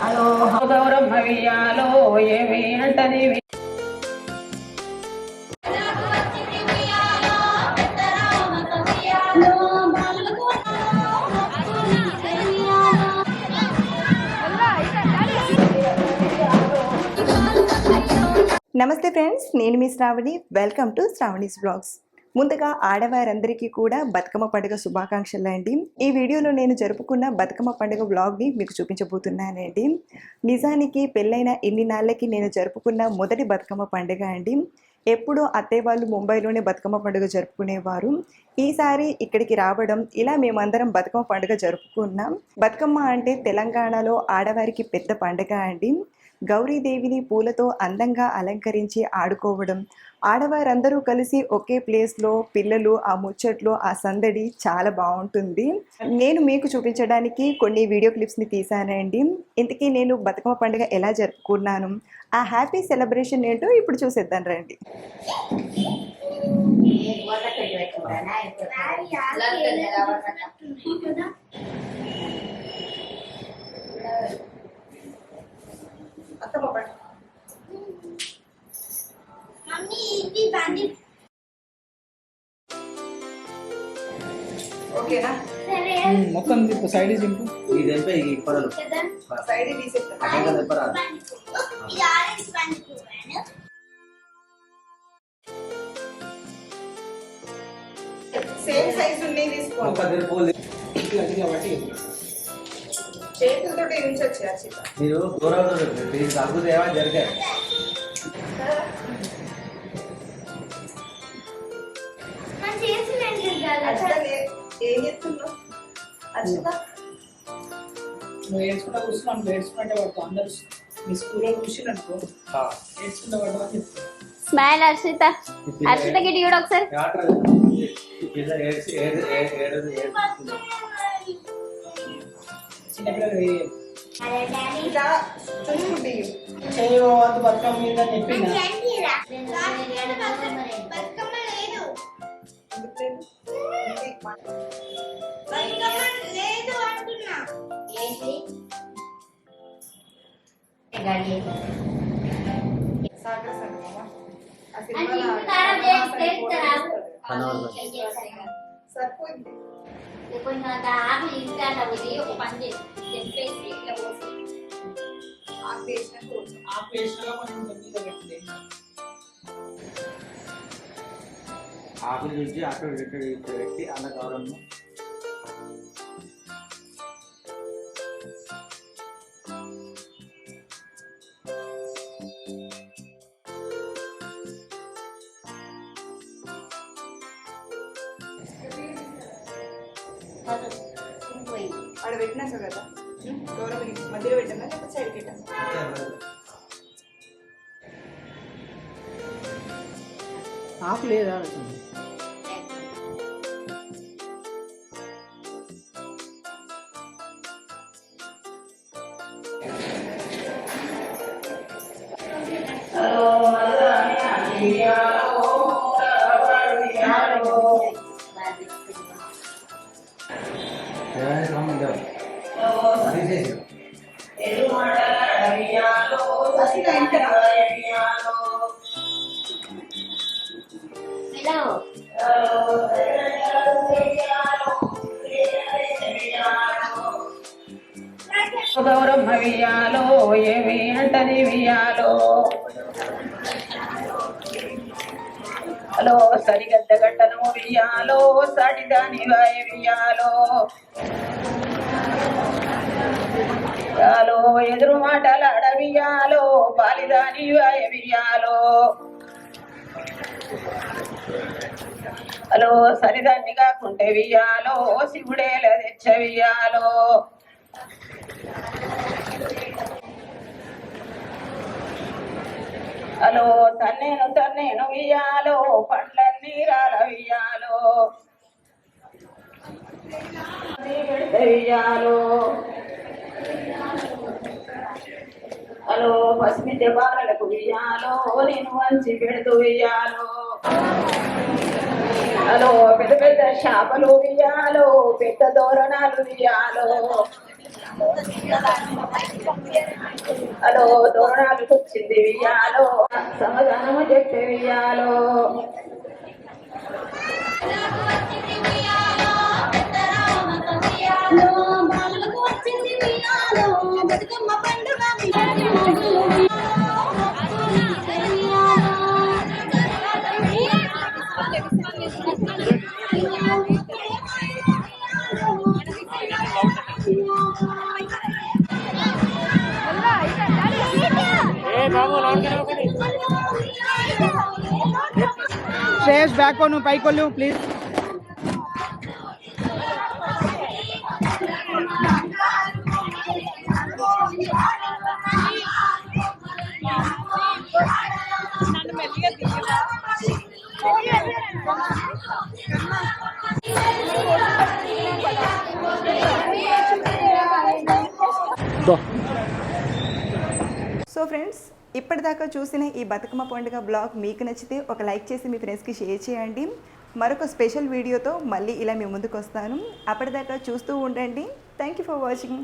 Hello Gauramma వియాలో ఏమి అంటది నమస్తే ఫ్రెండ్స్, నేను మీ Sravani. Welcome to Sravani's blogs. ముందుగా ఆడవారందరికీ కూడా బతుకమ్మ పండుగ శుభాకాంక్షలు అండి. ఈ వీడియోలో నేను జరుపుకున్న బతుకమ్మ పండుగ వ్లాగ్ని మీకు చూపించబోతున్నానండి. నిజానికి పెళ్ళైన ఇన్ని నాళ్ళకి నేను జరుపుకున్న మొదటి బతుకమ్మ పండుగ అండి. ఎప్పుడూ అత్తయ్య వాళ్ళు ముంబైలోనే బతుకమ్మ పండుగ జరుపుకునేవారు. ఈసారి ఇక్కడికి రావడం, ఇలా మేమందరం బతుకమ్మ పండుగ జరుపుకున్నాం. బతుకమ్మ అంటే తెలంగాణలో ఆడవారికి పెద్ద పండుగ అండి. గౌరీదేవిని పూలతో అందంగా అలంకరించి ఆడుకోవడం, ఆడవారందరూ కలిసి ఒకే ప్లేస్లో పిల్లలు, ఆ ముచ్చట్లు, ఆ సందడి చాలా బాగుంటుంది. నేను మీకు చూపించడానికి కొన్ని వీడియో క్లిప్స్ని తీసానండి. ఇంతకీ నేను బతుకమ్మ పండుగ ఎలా జరుపుకున్నాను, ఆ హ్యాపీ సెలబ్రేషన్ ఏంటో ఇప్పుడు చూసేద్దాం రండి. ఓకేనా? మొత్తం దింపు, సైడ్ దింపు. ఈ దింపే ఈ పొరలు సైడ్ తీసేద్దాం. అక్కడ దింపరా. సేమ్ సైజ్ ఉన్నాయి తీసుకోండి. ఒక దింపులు చేతులతో ఉంచొచ్చు అచ్చిత. మీరు దూరం దీనికి అద్భుతం ఏమైనా జరిగారు. ఏం చెప్తున్నావు అచ్చిత? నువ్వు ఏడ్చుకుంటా కూర్చున్నాను, ఏడ్చుకుంటే పడుతుంది. అందరు మీ స్కూల్లో కూర్చున్నట్టు ఏడ్చుకుంటా పడతావు అని చెప్తాను. స్మైల్ హర్షిత. హర్షిత గిటి కూడా ఒకసారి. చిన్నపిల్లలు ఇలా చూసుకుంటే చేయవద్దు బతుకమ్మ మీద అని చెప్పింది. సరిపోయింది. ఆకులు నుంచి అటు ఇటు పెట్టి అన్న గౌరమ్మ ఆడ పెట్టినాక కదా గౌరవ మధ్యలో పెట్టాను, లేకపోతే సైడ్ పెట్టాను. ఆకు లేదా? గౌరమ్మ వియాలో ఏమి అంటది వియాలో. హలో సరిగద్ద గట్టను వియాలో, సాటిదాని వాయ వియాలో. ఎదురు మాటలాడ వియాలో, బాలిదాని వాయ వియాలో. హలో సరిదాన్ని కాకుంటే వియాలో, శివుడేల తెచ్చ వియాలో. హలో తన్నేను వియాలో, పండ్లన్నీ రాల వియాలో. వియాలో హలో పసిమిద్య బాలలకు వియాలో, నేను వంచి పెడుతూ వియాలో. హలో పెద్ద పెద్ద చేపలు వియాలో, పెద్ద తోరణాలు వియాలో. అలో తోరణాలు తెచ్చింది వియ్యాలో సమాధానము చెప్పే వియ్యాలో శ్రేయస్ బ్యాక్ కొను పైకొల్లు ప్లీజ్. సో ఫ్రెండ్స్, ఇప్పటిదాకా చూసిన ఈ బతుకమ్మ పండుగ బ్లాగ్ మీకు నచ్చితే ఒక లైక్ చేసి మీ ఫ్రెండ్స్కి షేర్ చేయండి. మరొక స్పెషల్ వీడియోతో మళ్ళీ ఇలా మీ ముందుకు వస్తాను. అప్పటిదాకా చూస్తూ ఉండండి. Thank you for watching.